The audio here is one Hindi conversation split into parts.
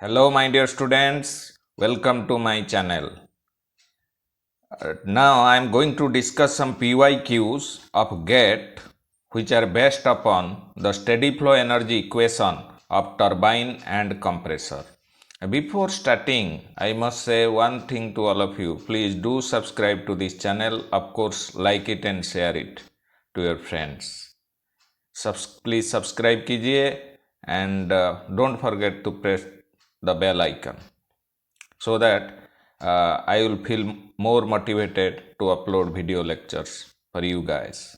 Hello, my dear students. Welcome to my channel. Now I am going to discuss some PYQs of GATE which are based upon the steady flow energy equation of turbine and compressor. Before starting, I must say one thing to all of you. Please do subscribe to this channel. Of course, like it and share it to your friends. Please subscribe कीजिए and don't forget to press the bell icon so that I will feel more motivated to upload video lectures for you guys.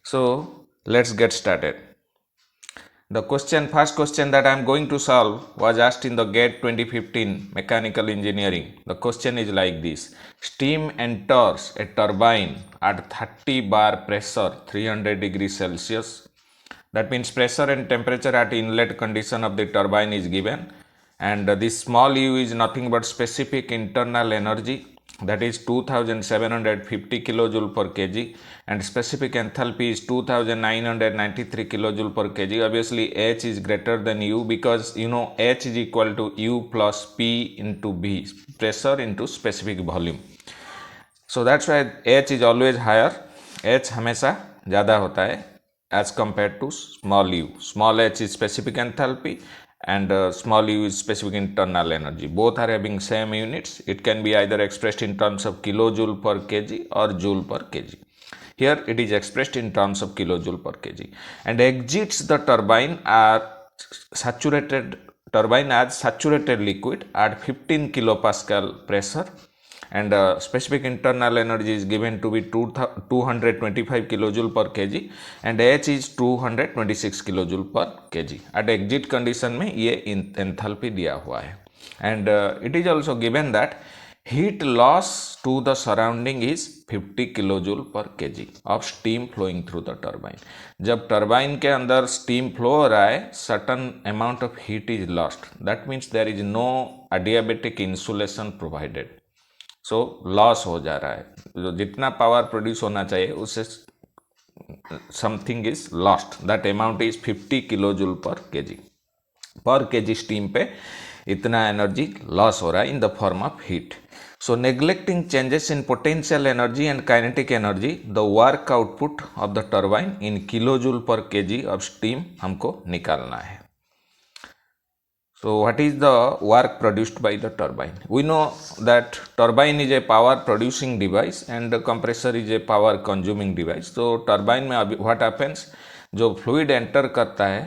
So let's get started. First question that I am going to solve was asked in the GATE 2015 Mechanical Engineering. The question is like this. Steam enters a turbine at 30 bar pressure 300 degrees Celsius. That means pressure and temperature at inlet condition of the turbine is given, and this small u is nothing but specific internal energy, that is 2750 kilojoule per kg, and specific enthalpy is 2993 kilojoule per kg. Obviously H is greater than U because you know H is equal to U plus P into B, pressure into specific volume. So that's why H is always higher. H हमेशा ज़्यादा होता है as compared to small u. Small h is specific enthalpy and small u is specific internal energy. Both are having same units. It can be either expressed in terms of kilojoule per kg or joule per kg. Here it is expressed in terms of kilojoule per kg and exits the turbine as saturated liquid at 15 kilopascal pressure, and specific internal energy is given to be 225 kilojoule per kg and H is 226 kilojoule per kg. At exit condition में ये enthalpy दिया हुआ है, and it is also given that heat loss to the surrounding is 50 kilojoule per kg of steam flowing through the turbine. जब turbine के अंदर steam flow हो रहा है, certain amount of heat is lost. That means there is no adiabatic insulation provided. So loss हो जा रहा है, जो जितना पावर प्रोड्यूस होना चाहिए उससे something is lost. That amount is 50 kilojoule per KG steam पे इतना एनर्जी लॉस हो रहा है in the form of heat. So neglecting changes in potential energy and kinetic energy, the work output of the turbine in kilojoule per KG of steam हमको निकालना है. So what is the work produced by the turbine? We know that turbine is a power producing device and the compressor is a power consuming device. So turbine में what happens, जो fluid enter करता है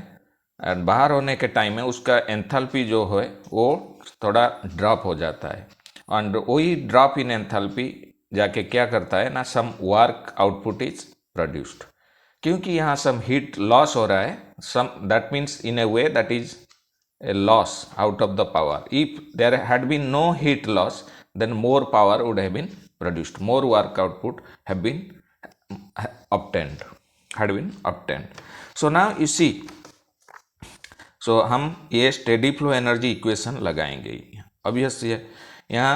and बाहर होने के टाइम में उसका एंथैल्पी जो है वो थोड़ा ड्रॉप हो जाता है, और वही ड्रॉप इन एंथैल्पी जाके क्या करता है ना, some work output is produced. क्योंकि यहाँ सम हीट लॉस हो रहा है, so that means in a way that is a loss out of the power. If there had been no heat loss, then more power would have been produced, more work output have been obtained. So now you see, so हम ये स्टेडी फ्लो एनर्जी इक्वेशन लगाएंगे. ऑब्वियसली है यहाँ,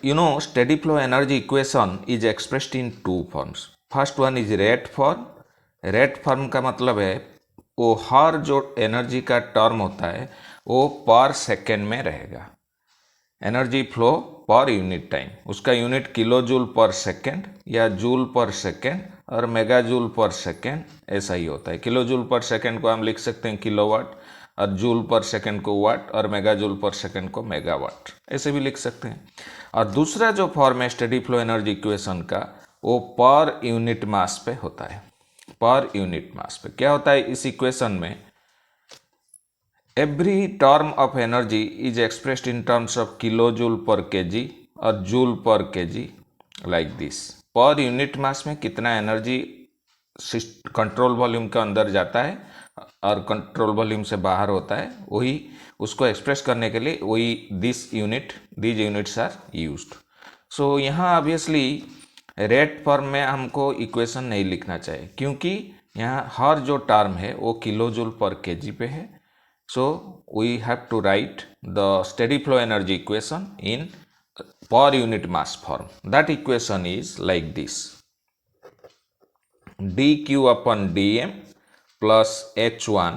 you know steady flow energy equation is expressed in two forms. First one is rate form. Rate form का मतलब है वो हर जो एनर्जी का टर्म होता है वो पर सेकेंड में रहेगा. Energy flow per unit time, उसका unit kilo joule per second या जूल पर सेकेंड और मेगा जूल पर सेकेंड ऐसा ही होता है. किलो जूल पर सेकेंड को हम लिख सकते हैं किलोवाट, और जूल पर सेकेंड को वाट, और मेगा जूल पर सेकेंड को मेगावाट, ऐसे भी लिख सकते हैं. और दूसरा जो फॉर्म है स्टेडी फ्लो एनर्जी इक्वेशन का, वो पर यूनिट मास पे होता है. पर यूनिट मास पे क्या होता है इस इक्वेशन में, every term of energy is expressed in terms of kilo joule per kg और joule per kg like this. Per unit mass में कितना एनर्जी कंट्रोल वॉल्यूम के अंदर जाता है और कंट्रोल वॉल्यूम से बाहर होता है, वही उसको एक्सप्रेस करने के लिए वही दीज यूनिट्स आर यूज्ड. सो यहाँ ऑब्वियसली रेट फॉर्म में हमको इक्वेशन नहीं लिखना चाहिए, क्योंकि यहाँ हर जो टर्म है वो किलो जूल पर केजी पे है. So we have to write the steady flow energy equation in per unit mass form. That equation is like this: dq upon dm plus h1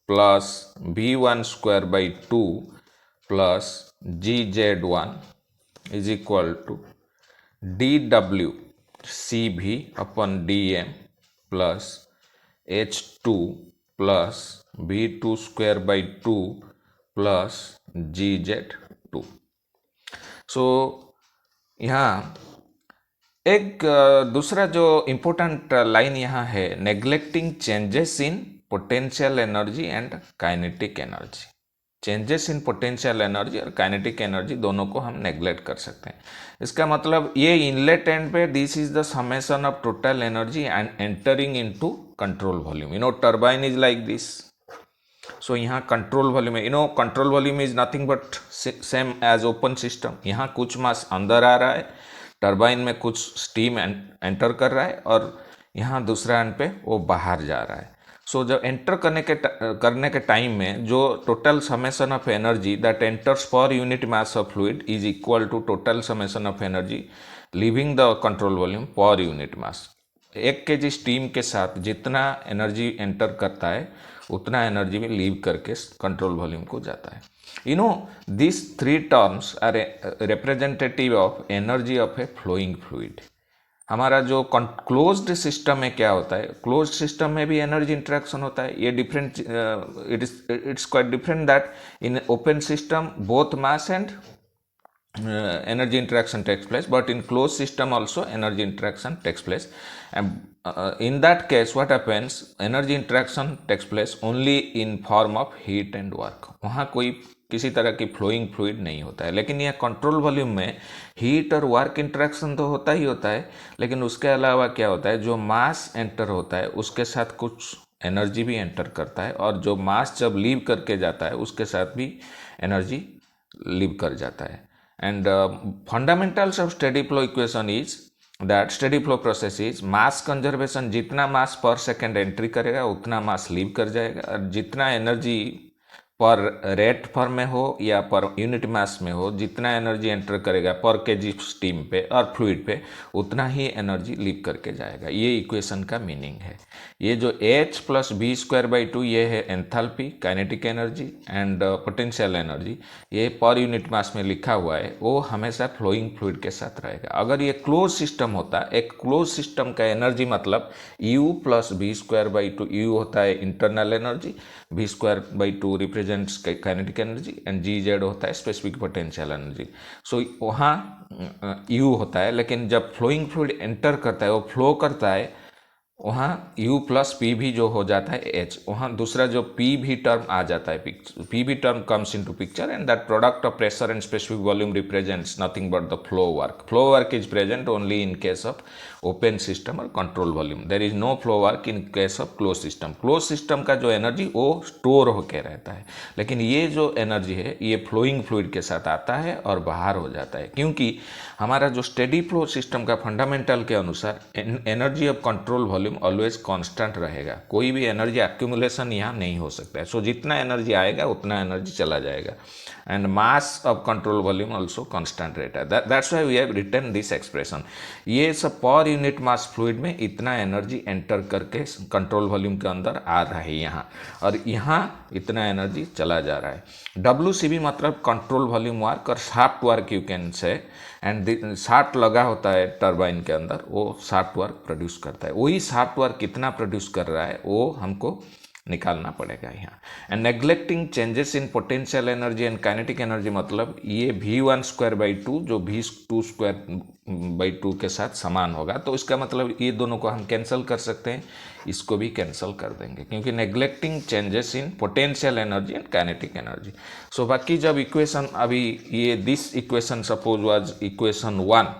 plus V1 square by 2 plus GZ1 is equal to DW CV upon DM plus H2 plus V2 square by 2 plus GZ2। So यहाँ एक दूसरा जो इम्पोर्टेंट लाइन यहाँ है, neglecting changes in potential energy and kinetic energy. Changes in potential energy और काइनेटिक एनर्जी दोनों को हम नेग्लेक्ट कर सकते हैं। इसका मतलब ये इनलेट एंड पे this is the summation of total energy and entering into control volume. Turbine is like this. So यहाँ कंट्रोल वॉल्यूम है, control volume is nothing but same as open system. यहाँ कुछ मास अंदर आ रहा है, टर्बाइन में कुछ स्टीम एंटर कर रहा है, और यहाँ दूसरा एंड पे वो बाहर जा रहा है। सो जब एंटर करने के टाइम में जो total summation of energy that enters per unit mass of fluid is equal to total summation of energy leaving the control volume per unit mass. 1 kg steam के साथ जितना एनर्जी एंटर करता है उतना एनर्जी में लीव करके कंट्रोल वॉल्यूम को जाता है। This 3 terms are representative of energy of a flowing fluid. हमारा जो क्लोज्ड सिस्टम में क्या होता है, क्लोज्ड सिस्टम में भी एनर्जी इंटरेक्शन होता है। ये different, it's quite different that in open system both mass and energy interaction takes place, but in closed system also energy interaction takes place. And in that case what happens, energy interaction takes place only in form of heat and work। वहाँ कोई किसी तरह की फ्लोइंग फ्लूइड नहीं होता है। लेकिन यह कंट्रोल वॉल्यूम में हीट और वर्क इंटरेक्शन तो होता ही होता है, लेकिन उसके अलावा क्या होता है, जो मास एंटर होता है उसके साथ कुछ एनर्जी भी एंटर करता है, और जो मास जब लीव करके जाता है उसके साथ भी एनर्जी लीव कर जाता है। And fundamentals of steady flow equation is that steady flow process is mass conservation। जितना मास पर सेकेंड एंट्री करेगा उतना मास लीव कर जाएगा, और जितना एनर्जी पर रेट फॉर्म में हो या पर यूनिट मास में हो, जितना एनर्जी एंटर करेगा पर केजी स्टीम पे और फ्लूइड पे उतना ही एनर्जी लीव करके जाएगा। ये इक्वेशन का मीनिंग है। ये जो H plus V square by 2 ये है enthalpy, kinetic energy and potential energy. ये पर यूनिट मास में लिखा हुआ है, वो हमेशा फ्लोइंग फ्लूइड के साथ रहेगा। अगर ये क्लोज सिस्टम होता, एक क्लोज सिस्टम का एनर्जी मतलब U plus V square by 2। U होता है internal energy, V square by 2 represents kinetic energy, and GZ होता है स्पेसिफिक पोटेंशियल एनर्जी। सो वहाँ U होता है, लेकिन जब फ्लोइंग फ्लूइड एंटर करता है, वो फ्लो करता है, वहाँ U प्लस पी भी जो हो जाता है H, वहाँ दूसरा जो P भी टर्म आ जाता है, P भी term comes into picture, and that product of pressure and specific volume represents nothing but the flow work. Flow work is present only in case of open system और control volume. There is no flow work in case of close system. Close system का जो एनर्जी वो स्टोर होकर रहता है, लेकिन ये जो एनर्जी है ये फ्लोइंग फ्लूइड के साथ आता है और बाहर हो जाता है, क्योंकि हमारा जो स्टेडी फ्लो सिस्टम का फंडामेंटल के अनुसार energy of control volume always constant रहेगा। कोई भी एनर्जी एक्यूमुलेशन यहाँ नहीं हो सकता है। सो जितना एनर्जी आएगा उतना एनर्जी चला जाएगा, and mass of control volume also constant रहता है। That's why we have written this expression. ये सब पर यूनिट मास फ्लूइड में इतना एनर्जी एंटर करके कंट्रोल वॉल्यूम के अंदर आ रहा है यहाँ, और यहाँ इतना एनर्जी चला जा रहा है। WCB मतलब कंट्रोल वॉल्यूम वर्क और shaft work you can say, and shaft लगा होता है टर्बाइन के अंदर, वो शाफ्ट वर्क प्रोड्यूस करता है। वही शाफ्ट वर्क कितना प्रोड्यूस कर रहा है वो हमको निकालना पड़ेगा यहाँ। And neglecting changes in potential energy and kinetic energy मतलब ये V1 स्क्वायर बाई 2 जो V2 स्क्वायर बाई 2 के साथ समान होगा, तो इसका मतलब ये दोनों को हम कैंसिल कर सकते हैं, इसको भी कैंसिल कर देंगे, क्योंकि neglecting changes in potential energy and kinetic energy. So बाकी जब इक्वेशन अभी ये this equation suppose was equation 1।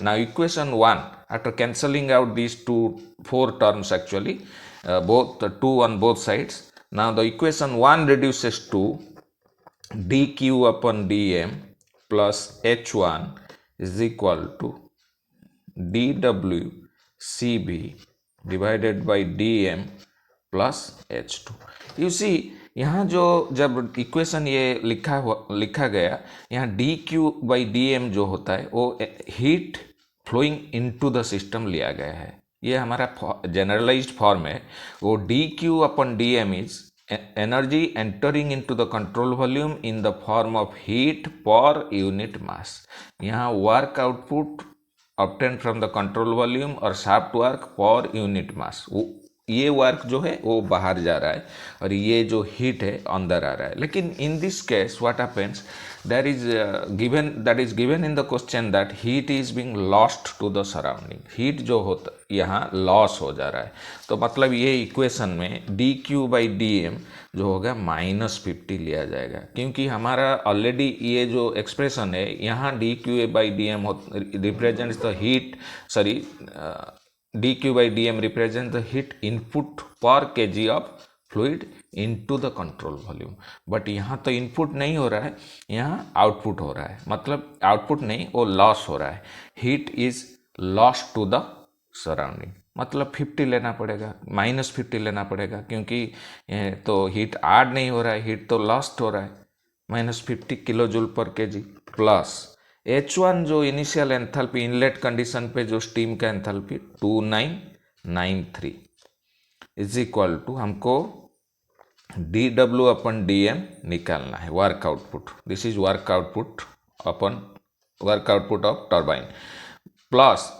Now equation 1 after cancelling out these 4 terms actually, both 2 on both sides. Now the equation 1 reduces to dq upon dm plus h1 is equal to dw cb divided by dm plus h2। you see यहाँ जो जब इक्वेशन ये लिखा गया, यहाँ dq by dm जो होता है वो heat flowing into the system लिया गया है। ये हमारा जनरलाइज्ड फॉर्म है। वो dq upon dm is energy entering into the control volume in the form of heat per unit mass. यहाँ work output obtained from the control volume और shaft work per unit mass, ये वर्क जो है वो बाहर जा रहा है और ये जो हीट है अंदर आ रहा है. लेकिन in this case what happens, that is given in the question that heat is being lost to the surrounding. Heat जो होता यहाँ लॉस हो जा रहा है. तो मतलब ये इक्वेशन में D Q by D M जो होगा -50 लिया जाएगा, क्योंकि हमारा ऑलरेडी ये जो एक्सप्रेशन है यहाँ D Q A by D M represents the heat, sorry, dq by dm represents the heat input per kg of fluid into the control volume. But यहाँ तो इनपुट नहीं हो रहा है, यहाँ आउटपुट हो रहा है. मतलब आउटपुट नहीं, वो लॉस हो रहा है. Heat is loss to the surrounding. मतलब 50 लेना पड़ेगा, -50 लेना पड़ेगा, क्योंकि तो हीट ऐड नहीं हो रहा है, हीट तो लॉस्ट हो रहा है. -50 किलो जूल पर के जी प्लस H1 जो इनिशियल एंथैल्पी इनलेट कंडीशन पे जो स्टीम का एंथैल्पी 2993 इज इक्वल टू हमको dW अपन dm निकालना है, work output. This is work output upon work output of turbine plus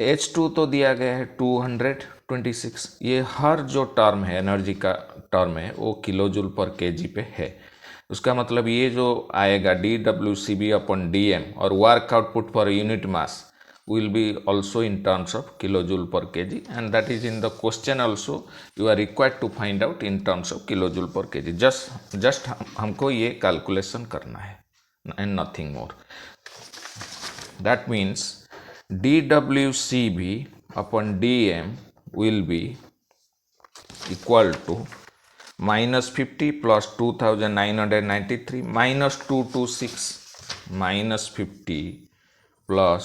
H2 तो दिया गया है 226. ये हर जो टर्म है एनर्जी का टर्म है वो किलो जूल पर केजी पे है. उसका मतलब ये जो आएगा dWCB अपन dm और वर्क आउटपुट पर unit mass will be also in terms of kilojoule per kg, and that is in the question also you are required to find out in terms of kilojoule per kg. just हमको ये calculation करना है and nothing more. That means dWCB upon dm will be equal to -50 plus 2993 minus 226 minus 50 plus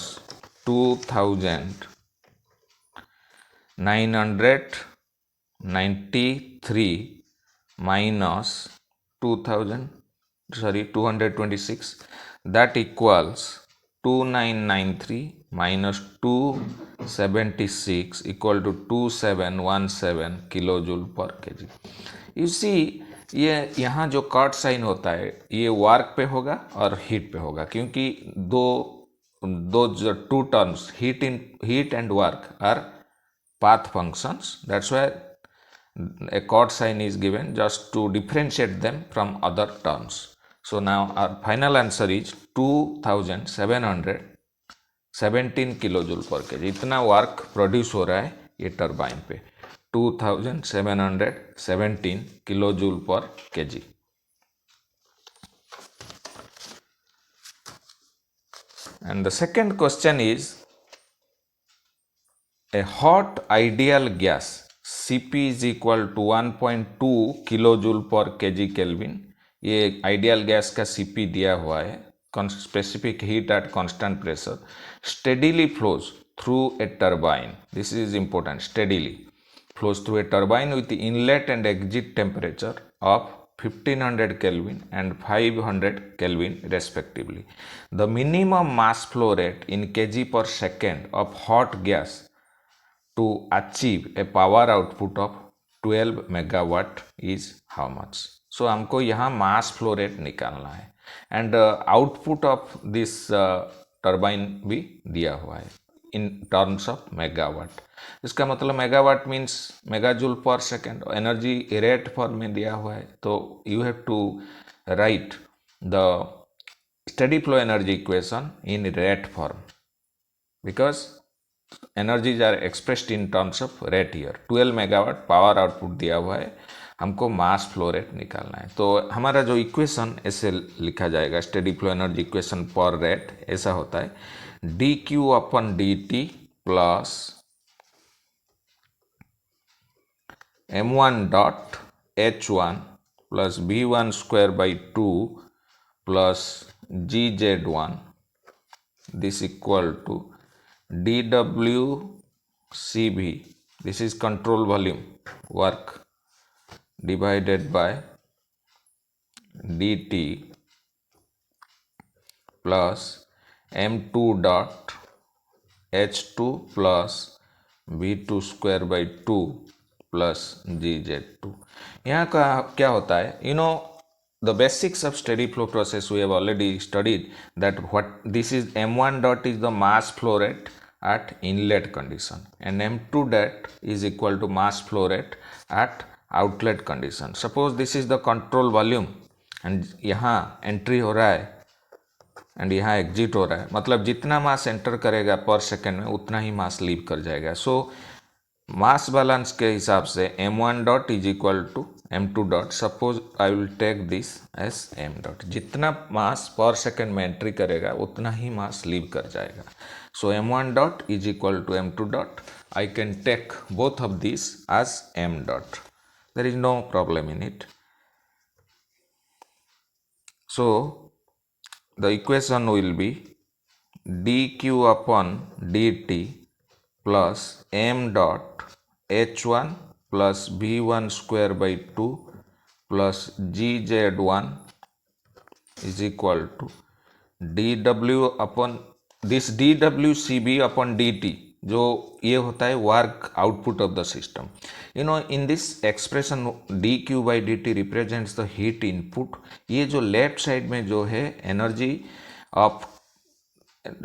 2993 minus 226, that equals 2993 minus 276 equal to 2717 kilojoule per KG. You see ये यहाँ जो कट साइन होता है ये वर्क पे होगा और हीट पे होगा, क्योंकि दो जो two terms heat and work are path functions. That's why a chord sign is given just to differentiate them from other terms. So now our final answer is 2717 kilojoule per KG. इतना वर्क प्रोड्यूस हो रहा है ये टर्बाइन पे, 2717 kilojule per kg. And the second question is a hot ideal gas Cp is equal to 1.2 kilojoule per kg Kelvin. ये आइडियल गैस का Cp दिया हुआ है, specific heat at constant pressure, steadily flows through a turbine. This is important, steadily flows through a turbine with the inlet and exit temperature of 1500 Kelvin and 500 Kelvin respectively. The minimum mass flow rate in kg per second of hot gas to achieve a power output of 12 megawatt is how much? So हमको यहाँ mass flow rate निकालना है and output of this turbine भी दिया हुआ है in terms of megawatt. इसका मतलब megawatt means megajoule per second, energy rate form में दिया हुआ है. तो you have to write the steady flow energy equation in rate form because energies are expressed in terms of rate here. 12 megawatt power output दिया हुआ है, हमको मास फ्लो रेट निकालना है. तो हमारा जो इक्वेशन ऐसे लिखा जाएगा, steady flow energy equation per rate ऐसा होता है D Q upon D T plus m1 dot h1 plus v1 square by 2 plus gz1, this equal to dwcb, this is control volume work, divided by dt plus m2 dot h2 plus v2 square by 2 plus GZ2। यहाँ का क्या होता है, the basics of steady flow process we have already studied, that what this is m1 dot is the mass flow rate at inlet condition and m2 dot is equal to mass flow rate at outlet condition. Suppose this is the control volume and यहाँ एंट्री हो रहा है एंड यहाँ एग्जिट हो रहा है, मतलब जितना मास एंटर करेगा पर सेकेंड में उतना ही मास लीव कर जाएगा। सो मास बैलेंस के हिसाब से m1 dot is equal to m2 dot. Suppose I will take this as m dot, जितना मास पर सेकेंड में एंट्री करेगा उतना ही मास लीव कर जाएगा। So m1 dot is equal to m2 dot. I can take both of this as m dot, there is no problem in it. So the equation will be dq upon dt plus m dot h1 plus v1 square by 2 plus gz1 is equal to dw upon this dwcb upon dt, जो ये होता है work output of the system. In this expression dq by dt represents the heat input. ये जो लेफ्ट साइड में जो है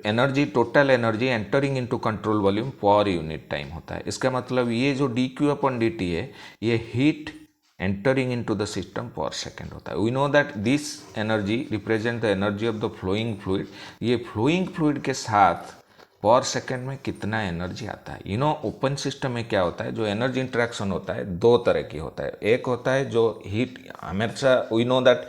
energy total energy entering into control volume per unit time होता है। इसका मतलब ये जो dq अपॉन dt है ये heat entering into the system per second होता है। We know that this energy represent the energy of the flowing fluid. ये फ्लोइंग फ्लूइड के साथ पर सेकेंड में कितना एनर्जी आता है। ओपन सिस्टम में क्या होता है, जो एनर्जी इंटरेक्शन होता है दो तरह की होता है। एक होता है जो हीट, हमेशा वी नो दैट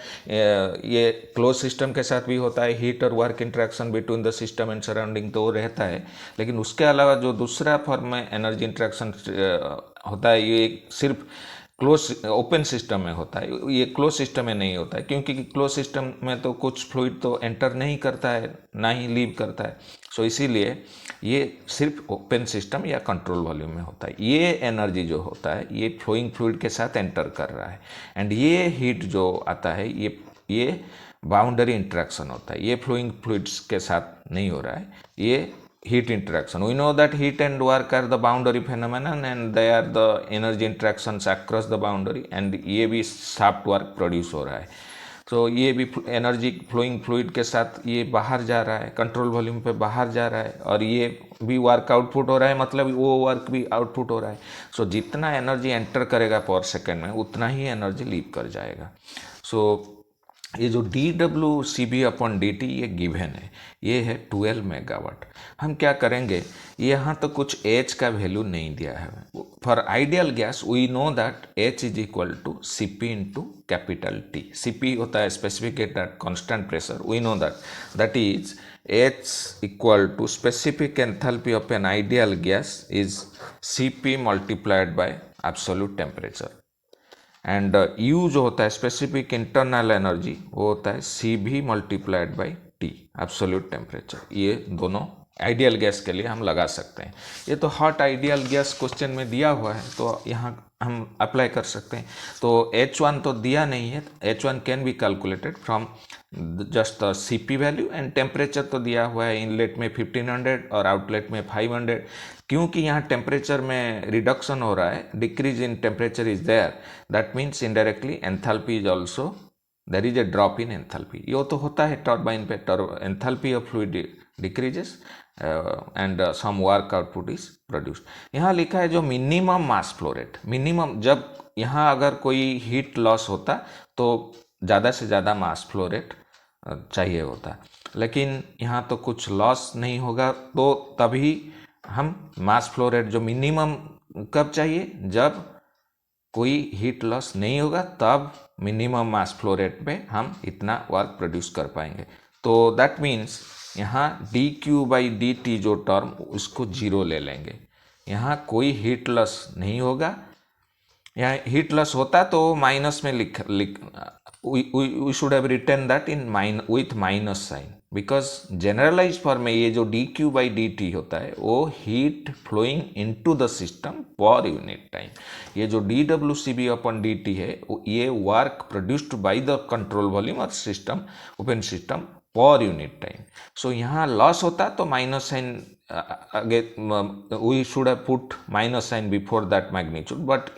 ये क्लोज सिस्टम के साथ भी होता है, हीट और work interaction between the system and surrounding तो रहता है। लेकिन उसके अलावा जो दूसरा फॉर्म में एनर्जी इंटरेक्शन होता है ये सिर्फ क्लोज ओपन सिस्टम में होता है, ये क्लोज सिस्टम में नहीं होता है, क्योंकि क्लोज सिस्टम में तो कुछ फ्लूइड तो एंटर नहीं करता है ना ही लीव करता है। सो इसीलिए ये सिर्फ ओपन सिस्टम या कंट्रोल वॉल्यूम में होता है। ये एनर्जी जो होता है ये फ्लोइंग फ्लूइड के साथ एंटर कर रहा है एंड ये हीट जो आता है ये बाउंड्री इंटरेक्शन होता है। ये फ्लोइंग फ्लूइड्स के साथ नहीं हो रहा है, ये heat interaction. We know that heat and work are the boundary phenomenon and they are the energy interactions across the boundary and ये भी शाफ्ट वर्क प्रोड्यूस हो रहा है। तो ये भी एनर्जी फ्लोइंग फ्लूइड के साथ ये बाहर जा रहा है, कंट्रोल वॉल्यूम पे बाहर जा रहा है और ये भी वर्क आउटपुट हो रहा है, मतलब वो वर्क भी आउटपुट हो रहा है। सो जितना एनर्जी एंटर करेगा पर सेकेंड में उतना ही एनर्जी लीव कर जाएगा। सो ये जो dWCB अपॉन dt ये गिवन है, ये है 12 मेगावाट। हम क्या करेंगे, यहाँ तो कुछ H का वैल्यू नहीं दिया है। For ideal gas we know that H is equal to CP into capital T। CP होता है specific constant pressure. We know that is H equal to specific enthalpy of an ideal gas is CP multiplied by absolute temperature and U जो होता है स्पेसिफिक इंटरनल एनर्जी वो होता है CB multiplied by T absolute temperature. ये दोनों आइडियल गैस के लिए हम लगा सकते हैं। ये तो हॉट आइडियल गैस क्वेश्चन में दिया हुआ है तो यहाँ हम अप्लाई कर सकते हैं। तो H1 तो दिया नहीं है, H1 can be calculated from just the CP value and temperature तो दिया हुआ है इनलेट में 1500 और आउटलेट में 500। क्योंकि यहाँ टेम्परेचर में रिडक्शन हो रहा है, decrease in temperature is there, that means indirectly enthalpy is also there is a drop in enthalpy. ये तो होता है टर्बाइन पे, enthalpy of fluid decreases and some work output is produced. यहाँ लिखा है जो minimum mass flow rate, minimum जब यहाँ अगर कोई हीट लॉस होता तो ज़्यादा से ज़्यादा मास फ्लो रेट चाहिए होता, लेकिन यहाँ तो कुछ लॉस नहीं होगा तो तभी हम मास फ्लो रेट जो मिनिमम कब चाहिए, जब कोई हीट लॉस नहीं होगा तब मिनिमम मास फ्लो रेट पे हम इतना वर्क प्रोड्यूस कर पाएंगे। तो दैट मीन्स यहाँ dq बाई dt जो टर्म उसको जीरो ले लेंगे। यहाँ कोई हीट लॉस नहीं होगा, यहाँ हीट लॉस होता तो माइनस में लिख we should have written that in with minus sign, because generalized form में ये जो dq by dt होता है वो heat flowing into the system per unit time. ये जो dWCB अपॉन dt है ये work produced by the control volume और system open system per unit time. So यहाँ लॉस होता तो minus sign again we should have put minus sign before that magnitude, but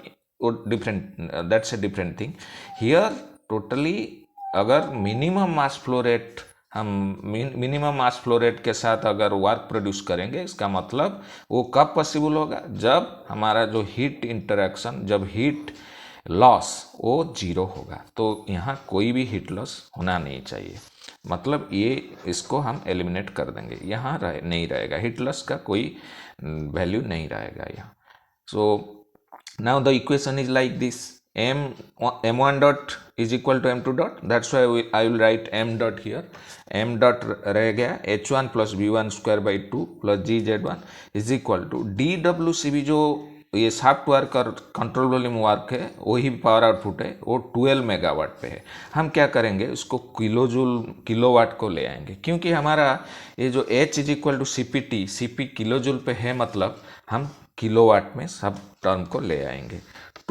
different, that's a different thing. Here totally अगर मिनिमम मास फ्लो रेट, हम मिनिमम मास फ्लो रेट के साथ अगर वर्क प्रोड्यूस करेंगे, इसका मतलब वो कब पॉसिबल होगा, जब हमारा जो हीट इंटरेक्शन, जब हीट लॉस वो जीरो होगा। तो यहाँ कोई भी हीट लॉस होना नहीं चाहिए, मतलब ये इसको हम एलिमिनेट कर देंगे, यहाँ नहीं रहेगा हीट लॉस का कोई वैल्यू नहीं रहेगा यहाँ। सो now the equation is like this, m1 dot is equal to m2 dot, that's why I will write m dot here, m dot रह गया h1 plus v1 square by 2 plus gz1 is equal to dwcb, जो ये शाफ्ट वर्क और कंट्रोल वॉल्यूम वर्क है, वही पावर आउटपुट है, वो 12 मेगावाट पे है। हम क्या करेंगे, उसको किलोवाट को ले आएंगे, क्योंकि हमारा ये जो h is equal to cp kilojoule पे है, मतलब हम किलोवाट में सब टर्म को ले आएंगे।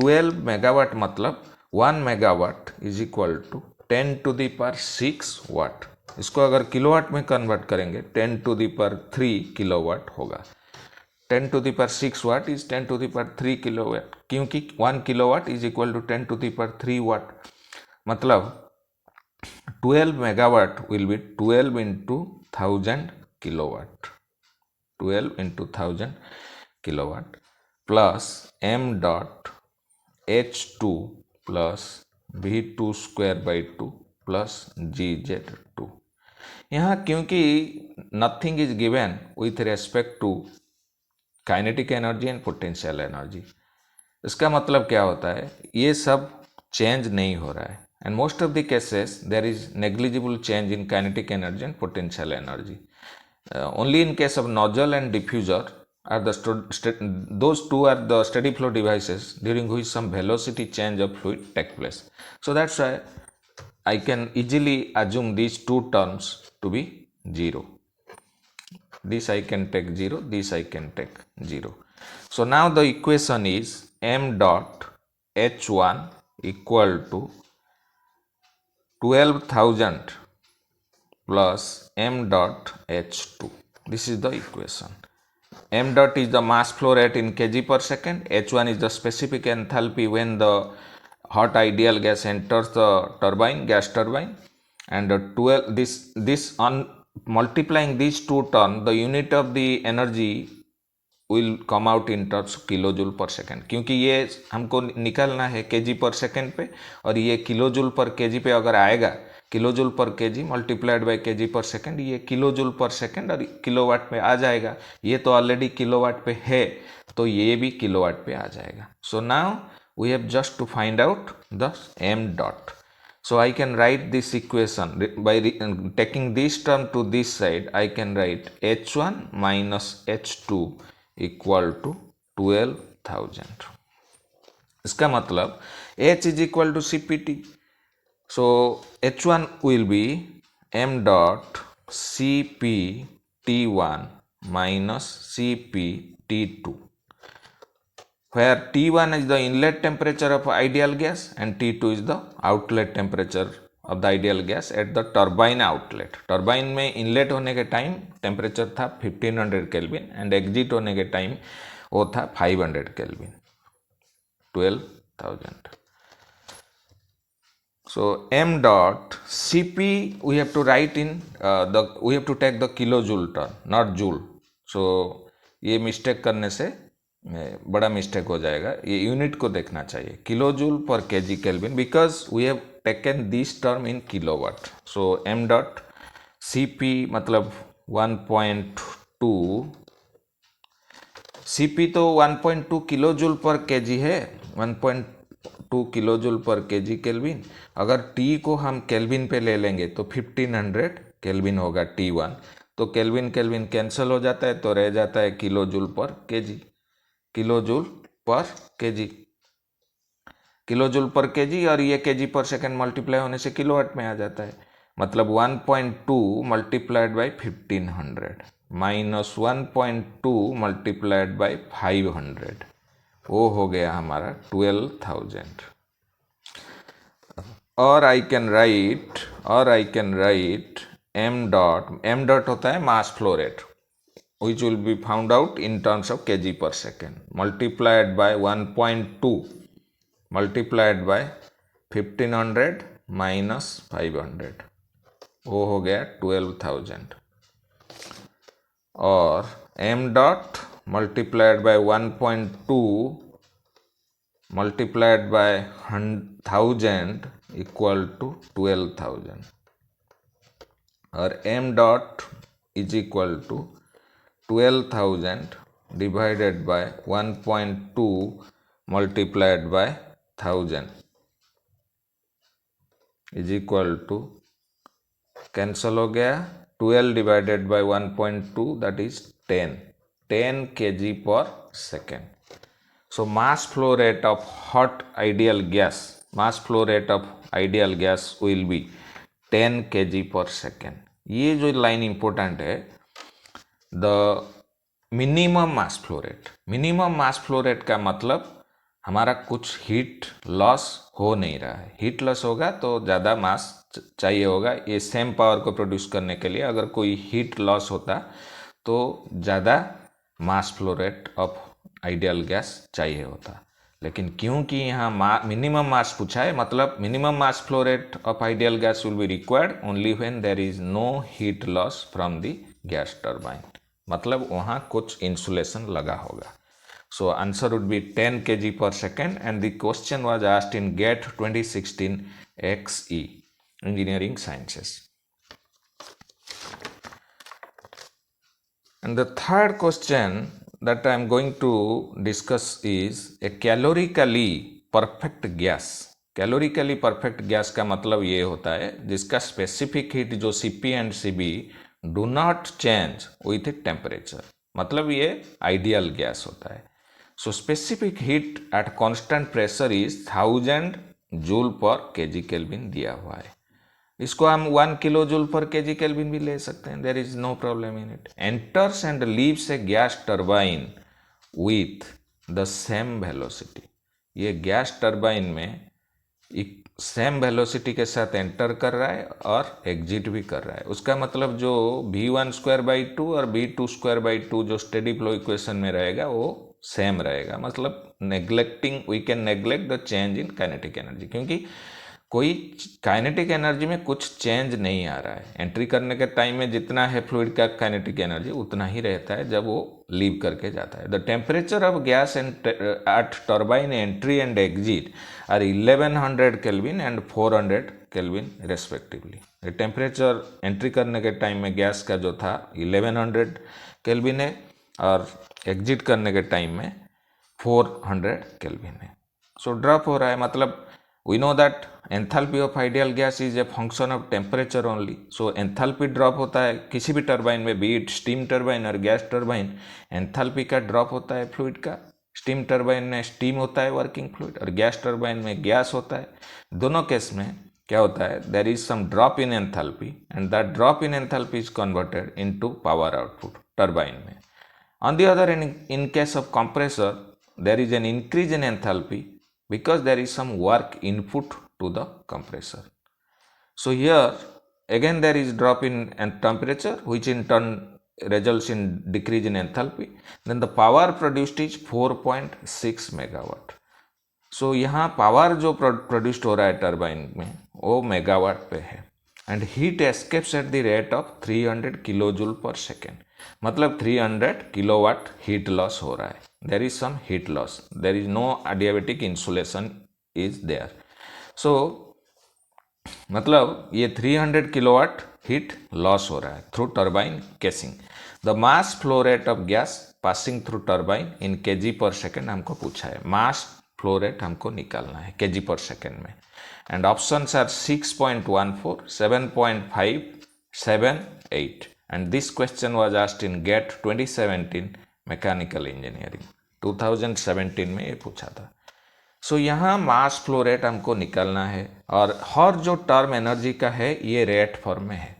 12 मेगावाट मतलब 1 megawatt is equal to 10 to the power 6 watt. इसको अगर किलोवाट में कन्वर्ट करेंगे 10 टू द पावर 3 किलोवाट होगा। 10 to the power 6 watt is 10 to the power 3 kilowatt, क्योंकि 1 kilowatt is equal to 10 to the power 3 watt. मतलब 12 megawatt will be 12 into 1000 kilowatt, 12 into 1000 kilowatt plus m dot h2 plus v2 square by 2 plus gz2। यहाँ क्योंकि nothing is given with respect to kinetic energy and potential energy, इसका मतलब क्या होता है, ये सब चेंज नहीं हो रहा है, and most of the cases there is negligible change in kinetic energy and potential energy. Only in case of nozzle and diffuser are those two are the steady flow devices during which some velocity change of fluid take place. So that's why I can easily assume these two terms to be zero. This I can take 0, this I can take 0. So now the equation is m dot h1 equal to 12,000 plus m dot h2. This is the equation. m dot is the mass flow rate in kg per second, h1 is the specific enthalpy when the hot ideal gas enters the turbine, gas turbine, and 12 this on multiplying these two terms, the unit of the energy will come out in terms kilojoule पर सेकेंड, क्योंकि ये हमको निकालना है केजी पर सेकेंड पे, और ये किलोजूल पर केजी पे अगर आएगा, kilojoule per KG multiplied by KG per second, ये किलोजूल पर सेकेंड और किलोवाट पे आ जाएगा। ये तो ऑलरेडी किलोवाट पे है, तो ये भी किलोवाट पे आ जाएगा। So now we have just to find out the m dot. So I can write this equation by taking this term to this side. I can write h1 minus h2 equal to 12,000. इसका मतलब h is equal to cpt. So h1 will be m dot cp t1 minus cp t2, where T1 is the inlet temperature of ideal gas and T2 is the outlet temperature of the ideal gas at the turbine outlet. Turbine में इनलेट होने के टाइम टेम्परेचर था 1500 केल्विन एंड एग्जिट होने के टाइम वो था 500 kelvin, 12,000. So m dot Cp we have to write in we have to take the kilojoule term, not joule. So ये मिस्टेक करने से बड़ा मिस्टेक हो जाएगा, ये यूनिट को देखना चाहिए, kilojoule per kg kelvin, because we have taken this term in kilowatt. So m dot cp मतलब 1.2, cp तो 1.2 किलोजूल पर केजी है, 1.2 किलोजूल पर केजी केल्विन. अगर t को हम केल्विन पे ले लेंगे तो 1500 केल्विन होगा T1, तो केल्विन केल्विन कैंसिल हो जाता है, तो रह जाता है kilojoule per KG, kilojoule per KG, kilojoule per kg, और ये केजी पर सेकंड मल्टीप्लाई होने से किलोवाट में आ जाता है. मतलब 1.2 multiplied by 1500 minus 1.2 multiplied by 500, वो हो गया हमारा 12,000. और I can write m dot होता है मास flow rate, which will be found out in terms of kg per second multiplied by 1.2 multiplied by 1500 minus 500, वो हो गया 12,000, और m dot multiplied by 1.2 multiplied by 1000 equal to 12,000, और m डॉट is equal to 12,000 divided by 1.2 multiplied by 1000 is equal to, cancel हो गया, 12 divided by 1.2 that is 10 kg per second. So mass flow rate of hot ideal gas, mass flow rate of ideal gas will be 10 kg per second. ये जो लाइन इंपॉर्टेंट है, the minimum mass flow rate, minimum mass flow rate का मतलब हमारा कुछ हीट लॉस हो नहीं रहा है। हीट लॉस होगा तो ज़्यादा मास चाहिए होगा ये सेम पावर को प्रोड्यूस करने के लिए। अगर कोई हीट लॉस होता तो ज़्यादा मास flow rate of ideal gas चाहिए होता, लेकिन क्योंकि यहाँ मिनिमम मास पूछा है, मतलब minimum mass flow rate of ideal gas will be required only when there is no heat loss from the gas turbine, मतलब वहाँ कुछ इंसुलेशन लगा होगा। So answer would be 10 kg per second, and the question was asked in GATE 2016 XE, Engineering Sciences. And the third question that I am going to discuss is a calorically perfect gas. Calorically perfect gas का मतलब ये होता है जिसका specific heat जो Cp and Cv do not change with temperature, मतलब ये ideal gas होता है। So specific heat at constant pressure is 1000 joule per kg kelvin दिया हुआ है। इसको हम 1 kilo joule per kg kelvin भी ले सकते हैं, there is no problem in it. Enters and leaves a gas turbine with the same velocity, ये गैस टर्बाइन में सेम वेलोसिटी के साथ एंटर कर रहा है और एग्जिट भी कर रहा है। उसका मतलब जो v1/2 और v2/2 जो स्टेडी फ्लो इक्वेशन में रहेगा वो सेम रहेगा, मतलब we can neglect the change in kinetic energy, क्योंकि कोई काइनेटिक एनर्जी में कुछ चेंज नहीं आ रहा है। एंट्री करने के टाइम में जितना है फ्लूइड का काइनेटिक एनर्जी उतना ही रहता है जब वो लीव करके जाता है। The temperature of gas at turbine entry and exit are 1100 kelvin and 400 kelvin respectively. Temperature entry करने के टाइम में गैस का जो था 1100 केल्विन है और एग्जिट करने के टाइम में 400 केल्विन है। सो ड्रॉप हो रहा है, मतलब we know that enthalpy of ideal gas is a function of temperature only. So enthalpy drop होता है किसी भी टर्बाइन में, बी इट स्टीम टर्बाइन और गैस टर्बाइन, एंथैल्पी का ड्रॉप होता है फ्लूइड का। स्टीम टर्बाइन में स्टीम होता है वर्किंग फ्लूइड और गैस टर्बाइन में गैस होता है। दोनों केस में क्या होता है, there is some drop in enthalpy and that drop in enthalpy is converted into power output turbine में। On the other in case of compressor there is an increase in enthalpy because there is some work input to the compressor. So here again there is drop in temperature which in turn results in decrease in enthalpy. Then the power produced is 4.6 megawatt. So यहाँ पावर जो प्रोड्यूस्ड हो रहा है टर्बाइन में वो मेगावाट पे है and heat escapes at the rate of 300 kilo joule per second, मतलब 300 किलोवाट हीट लॉस हो रहा है। There is some heat loss, there is no adiabatic insulation is there. So मतलब ये 300 किलोवाट हीट लॉस हो रहा है through turbine casing. The mass flow rate of gas passing through turbine in KG per second हमको पूछा है, मास फ्लो रेट हमको निकालना है केजी पर सेकेंड में। And options are 6.14, 7.5, 7, 8 and this question was asked in GATE 2017 mechanical engineering 2017 में ये पूछा था। सो यहाँ मास फ्लो रेट हमको निकालना है और हर जो टर्म एनर्जी का है ये रेट फॉर्म में है।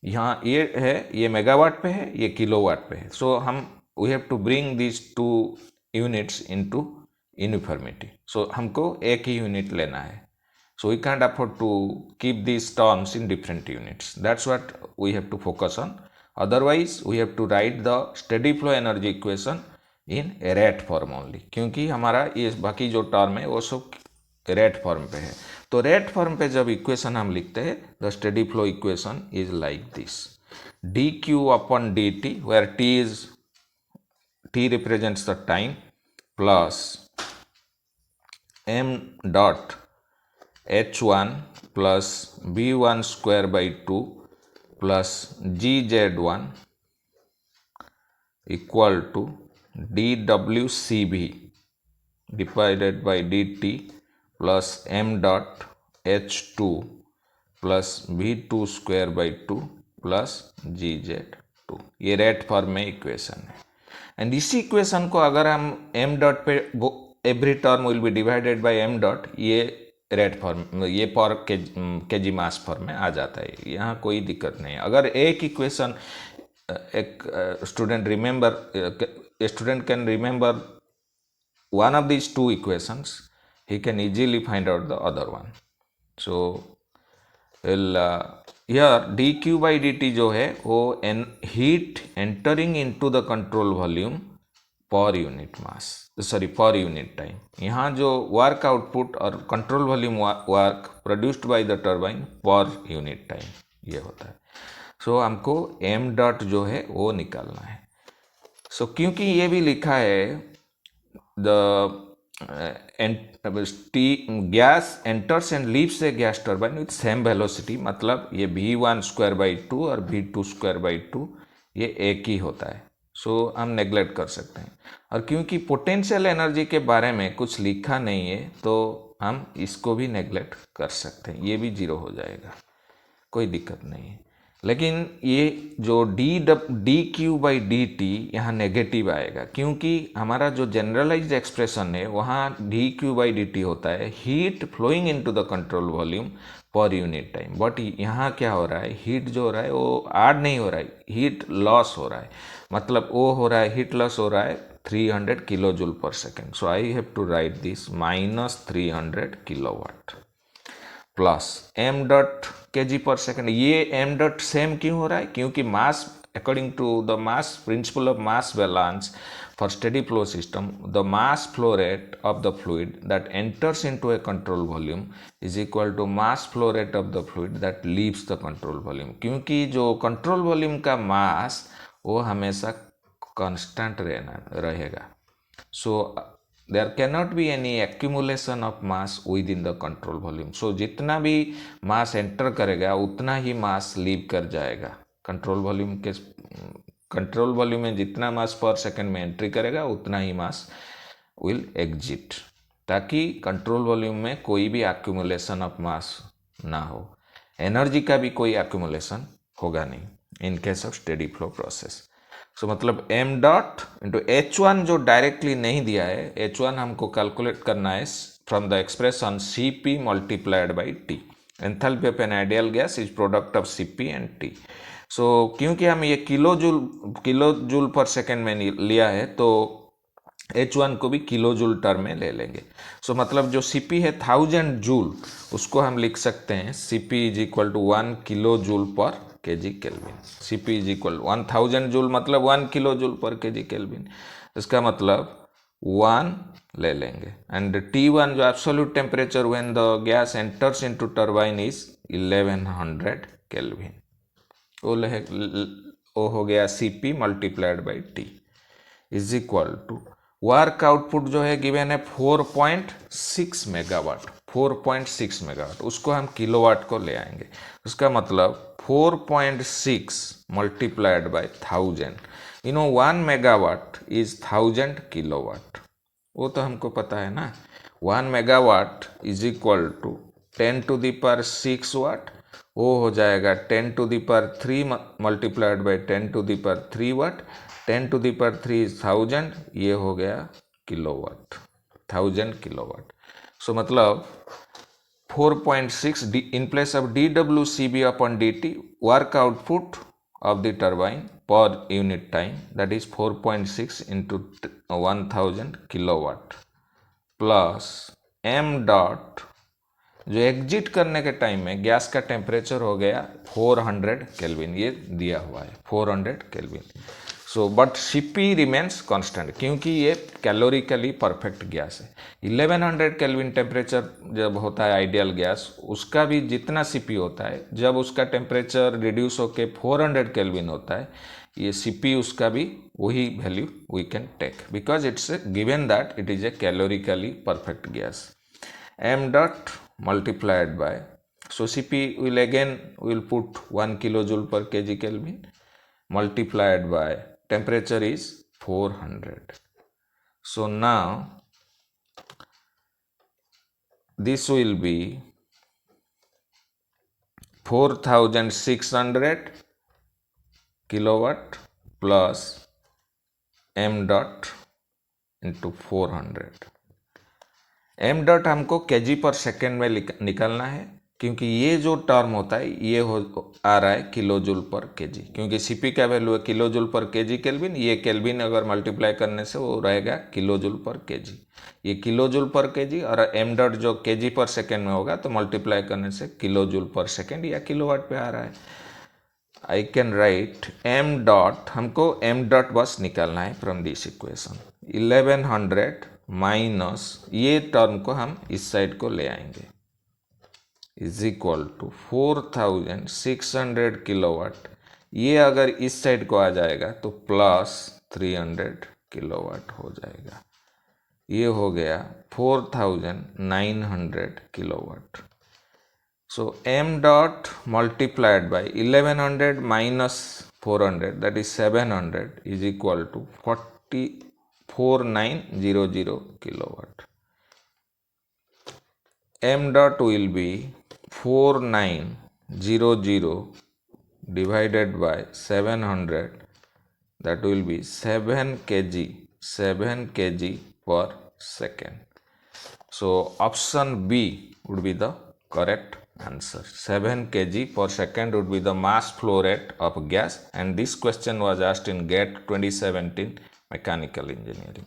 यहाँ ये है, ये मेगावाट पे है, ये किलोवाट पे है। सो हम we have to bring this two units into uniformity. So हमको एक ही यूनिट लेना है। So we can't afford to keep these terms in different units. That's what we have to focus on. Otherwise, we have to write the steady flow energy equation in rate form only. क्योंकि हमारा ये बाकी जो टर्म है वो सब रेट फॉर्म पे है। तो रेट फॉर्म पे जब इक्वेशन हम लिखते हैं, the steady flow equation is like this, D Q upon D T, where t represents the time, plus m dot h1 plus b1 square by 2 plus gz1 equal to dwcb divided by dt plus m dot h2 plus v2 square by 2 plus gz2। ये रेट फॉर्म में इक्वेशन है। एंड इसी इक्वेशन को अगर हम m डॉट पे every term will be divided by m dot, ये रेट फॉर्म, ये पर केजी मास फॉर्म में आ जाता है। यहाँ कोई दिक्कत नहीं है। अगर एक इक्वेशन एक student can remember one of these two equations, he can easily find out the other one. So here dq by dt जो है वो heat entering into the control volume per unit mass, sorry पर यूनिट टाइम। यहाँ जो वर्क आउटपुट और control volume work produced by the turbine पर यूनिट टाइम ये होता है। सो हमको m डॉट जो है वो निकालना है। सो क्योंकि ये भी लिखा है the gas enters and leaves a gas turbine with same velocity, मतलब ये v1 स्क्वायर बाई 2 और v2 स्क्वायर बाई 2 ये एक ही होता है। सो हम नेग्लेक्ट कर सकते हैं। और क्योंकि पोटेंशियल एनर्जी के बारे में कुछ लिखा नहीं है तो हम इसको भी नेग्लेक्ट कर सकते हैं, ये भी जीरो हो जाएगा, कोई दिक्कत नहीं है। लेकिन ये जो D Q by D T यहाँ नेगेटिव आएगा, क्योंकि हमारा जो जनरलाइज्ड एक्सप्रेशन है वहाँ D Q by D T होता है heat flowing into the control volume per unit time. But यहाँ क्या हो रहा है, हीट जो हो रहा है वो ऐड नहीं हो रहा है, हीट लॉस हो रहा है। मतलब वो हो रहा है, हीट लॉस हो रहा है 300 kilo joule per second. So I have to write this minus 300 kilowatt plus m dot K G पर सेकेंड। ये m डॉट सेम क्यों हो रहा है, क्योंकि mass according to the mass principle of mass balance for steady flow system, the mass flow rate of the fluid that enters into a control volume is equal to mass flow rate of the fluid that leaves the control volume. क्योंकि जो कंट्रोल वॉल्यूम का मास वो हमेशा कांस्टेंट रहेगा। सो there cannot be any accumulation of mass within the control volume. So जितना भी मास एंटर करेगा उतना ही मास लीव कर जाएगा। कंट्रोल वॉल्यूम में जितना मास पर सेकंड में एंट्री करेगा उतना ही मास विल एग्जिट, ताकि कंट्रोल वॉल्यूम में कोई भी accumulation ऑफ मास ना हो। एनर्जी का भी कोई accumulation होगा नहीं in case of steady flow process. So मतलब m डॉट इंटू h1 जो डायरेक्टली नहीं दिया है, h1 हमको कैलकुलेट करना है from the expression Cp multiplied by T। Enthalpy of an ideal gas is product of Cp and T। सो क्योंकि हम ये किलो जूल पर सेकेंड में लिया है तो h1 को भी किलो जूल टर्म में ले लेंगे। सो मतलब जो Cp है 1000 जूल, उसको हम लिख सकते हैं Cp is equal to 1 kilo joule per kg kelvin. Cp is equal 1000 joule मतलब 1 kilo joule per kg kelvin, इसका मतलब 1 ले लेंगे। एंड T1 जो absolute temperature when the gas enters into turbine is 1100 kelvin. वो हो गया Cp multiplied by T is equal to work output जो है गिवन है 4.6 मेगावाट। 4.6 मेगावाट उसको हम किलोवाट को ले आएंगे, उसका मतलब 4.6 multiplied by 1000। 1 megawatt is 1000 kilowatt, वो तो हमको पता है ना। 1 megawatt is equal to 10 to the power 6 watt, वो हो जाएगा 10 to the power 3 multiplied by 10 to the power 3 watt. 10 to the power 3 is 1000, ये हो गया किलोवाट, 1000 किलोवाट। सो मतलब 4.6 in place of dWCB upon dt, work output of the turbine per unit time, that is 4.6 into 1000 kilowatt plus m dot जो एग्जिट करने के टाइम में गैस का टेम्परेचर हो गया 400 केल्विन, ये दिया हुआ है 400 kelvin. So but Cp remains constant क्योंकि ये कैलोरिकली परफेक्ट गैस है। 1100 केल्विन टेम्परेचर जब होता है आइडियल गैस, उसका भी जितना Cp होता है, जब उसका टेम्परेचर रिड्यूस होके 400 केल्विन होता है, ये Cp उसका भी वही value we can take because it's given that it is a calorically perfect gas. m dot multiplied by, so Cp will again will put 1 kilojoule per kg Kelvin multiplied by temperature is 400. So now this will be 4600 kilowatt plus m dot into 400। m dot हमको केजी पर सेकेंड में निकालना है क्योंकि ये जो टर्म होता है ये आ रहा है किलो जूल पर केजी, क्योंकि Cp का वैल्यू है kilo joule per kg kelvin, ये केल्विन अगर मल्टीप्लाई करने से वो रहेगा किलो जूल पर केजी। ये किलो जूल पर केजी और m डॉट जो केजी पर सेकेंड में होगा तो मल्टीप्लाई करने से किलो जूल पर सेकेंड या किलोवाट पे आ रहा है। I can write m dot, हमको m डॉट बस निकालना है फ्रॉम दिस इक्वेशन। 1100 माइनस ये टर्म को हम इस साइड को ले आएंगे इज इक्वल टू 4600 किलोवाट, ये अगर इस साइड को आ जाएगा तो प्लस 300 किलोवाट हो जाएगा, ये हो गया 4900 kilowatt. So m dot multiplied by 1100 minus 400 that is 700 is equal to 4900 kilowatt. m dot will be 4900 divided by 700, that will be 7 kg per second. So option B would be the correct answer. 7 kg per second would be the mass flow rate of gas, and this question was asked in GATE 2017 mechanical engineering.